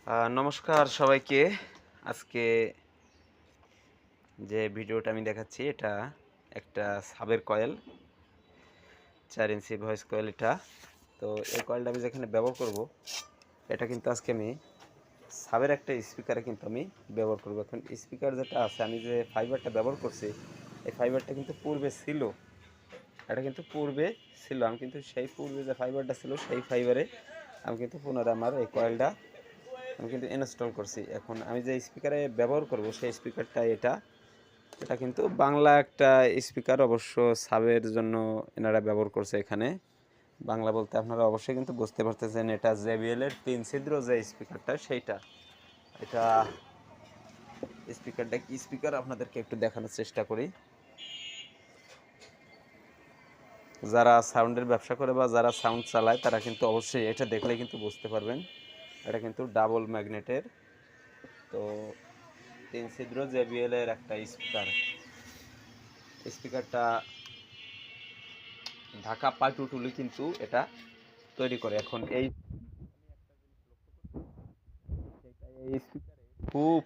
নমস্কার সবাইকে। আজকে যে ভিডিওটা আমি দেখাচ্ছি এটা একটা সাবের কয়েল, 4 ইঞ্চি ভয়েস কয়েল এটা। তো এই কয়েলটা আমি যেখানে ব্যবহার করব, এটা কিন্তু আজকে আমি সাবের একটা স্পিকারে কিন্তু আমি ব্যবহার করব। এখন স্পিকার যেটা আছে, আমি যে ফাইবারটা ব্যবহার করছি, এই ফাইবারটা কিন্তু পূর্বে ছিল। এটা কিন্তু পূর্বে ছিল, আমি কিন্তু সেই পূর্বে যে ফাইবারটা ছিল সেই ফাইবারে আমি কিন্তু পুনরায় আমার এই কয়েলটা আমি কিন্তু ইনস্টল করছি। এখন আমি যে স্পিকারে ব্যবহার করব সেই স্পিকারটা এটা এটা কিন্তু বাংলা একটা স্পিকার, অবশ্য সাবের জন্য এনারা ব্যবহার করছে এখানে। বাংলা বলতে আপনারা অবশ্যই কিন্তু বুঝতে পারতেছেন, এটা জেবিএল এর 3 ছিদ্র যে স্পিকারটা সেইটা। এটা স্পিকারটা কি স্পিকার আপনাদেরকে একটু দেখানোর চেষ্টা করি। যারা সাউন্ডের ব্যবসা করে বা যারা সাউন্ড চালায় তারা কিন্তু অবশ্যই এটা দেখলে কিন্তু বুঝতে পারবেন। এটা কিন্তু ডাবল ম্যাগনেটের, তো 3 ছিদ্র জেবিএল এর একটা স্পিকার। স্পিকারটা ঢাকা পাটুটুলি কিন্তু এটা তৈরি করে। এখন এই স্পিকারে খুব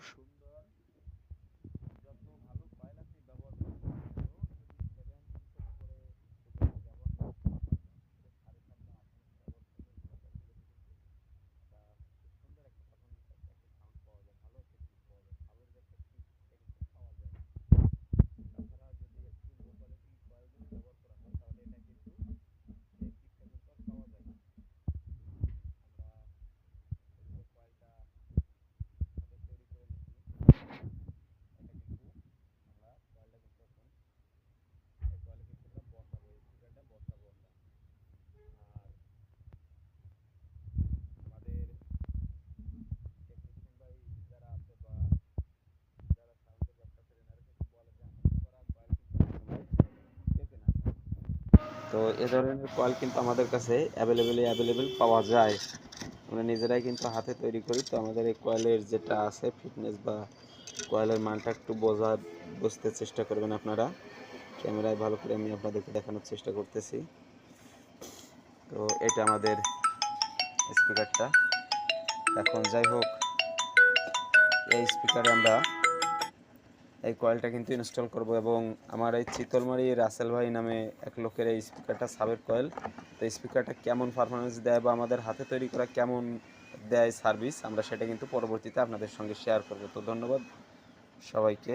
তো এ ধরনের কয়েল কিন্তু আমাদের কাছে অ্যাভেলেবেল পাওয়া যায়। আমরা নিজেরাই কিন্তু হাতে তৈরি করি। তো আমাদের এই কয়েলের যেটা আছে ফিটনেস বা কয়েলের মানটা একটু বুঝতে চেষ্টা করবেন আপনারা। ক্যামেরায় ভালো করে আমি আপনাদেরকে দেখানোর চেষ্টা করতেছি। তো এটা আমাদের স্পিকারটা। এখন যাই হোক, এই স্পিকারে আমরা এই কয়েলটা কিন্তু ইনস্টল করব, এবং আমার এই চিতলমারি রাসেল ভাই নামে এক লোকের এই স্পিকারটা সাবের কয়েল। তো স্পিকারটা কেমন পারফরমেন্স দেয় বা আমাদের হাতে তৈরি করা কেমন দেয় সার্ভিস, আমরা সেটা কিন্তু পরবর্তীতে আপনাদের সঙ্গে শেয়ার করব। তো ধন্যবাদ সবাইকে।